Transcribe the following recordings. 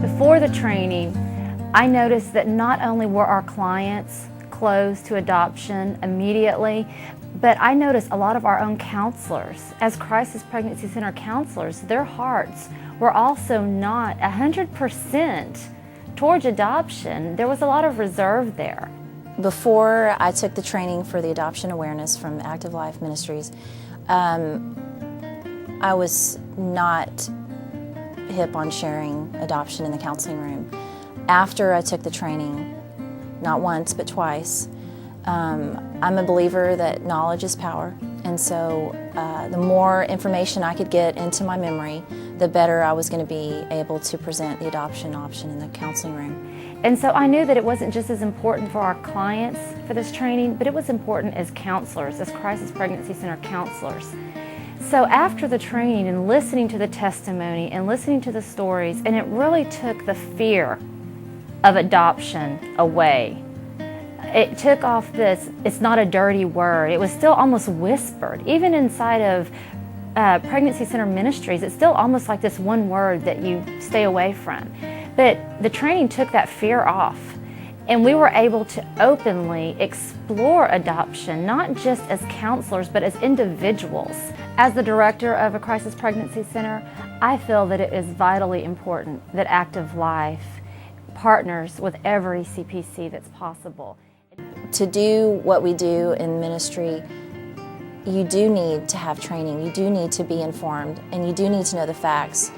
Before the training, I noticed that not only were our clients closed to adoption immediately, but I noticed a lot of our own counselors, as Crisis Pregnancy Center counselors, their hearts were also not 100% towards adoption. There was a lot of reserve there. Before I took the training for the adoption awareness from Active Life Ministries, I was not hip on sharing adoption in the counseling room. After I took the training, not once but twice, I'm a believer that knowledge is power, and so the more information I could get into my memory, the better I was going to be able to present the adoption option in the counseling room. And so I knew that it wasn't just as important for our clients for this training, but it was important as counselors, as Crisis Pregnancy Center counselors. So after the training and listening to the testimony and listening to the stories, and it really took the fear of adoption away. It took off this, it's not a dirty word. It was still almost whispered. Even inside of Pregnancy Center Ministries, it's still almost like this one word that you stay away from. But the training took that fear off, and we were able to openly explore adoption, not just as counselors, but as individuals. As the director of a Crisis Pregnancy Center, I feel that it is vitally important that Active Life partners with every CPC that's possible. To do what we do in ministry, you do need to have training, you do need to be informed, and you do need to know the facts.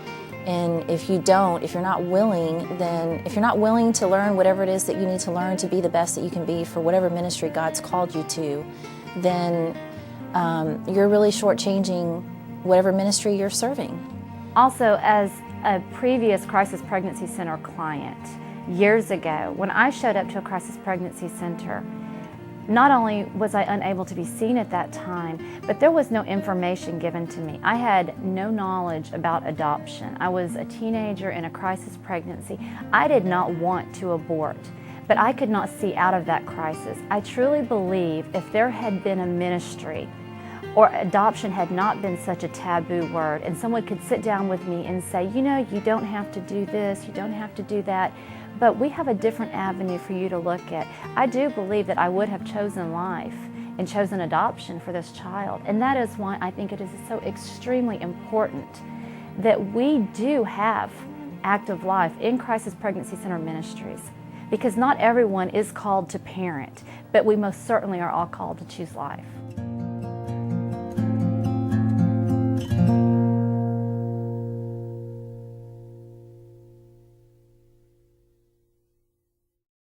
And if you don't, if you're not willing to learn whatever it is that you need to learn to be the best that you can be for whatever ministry God's called you to, then you're really shortchanging whatever ministry you're serving. Also, as a previous Crisis Pregnancy Center client, years ago, when I showed up to a Crisis Pregnancy Center, not only was I unable to be seen at that time, but there was no information given to me. I had no knowledge about adoption. I was a teenager in a crisis pregnancy. I did not want to abort, but I could not see out of that crisis. I truly believe if there had been a ministry or adoption had not been such a taboo word, and someone could sit down with me and say, you know, you don't have to do this, you don't have to do that, but we have a different avenue for you to look at. I do believe that I would have chosen life and chosen adoption for this child. And that is why I think it is so extremely important that we do have Active Life in Crisis Pregnancy Center Ministries, because not everyone is called to parent, but we most certainly are all called to choose life.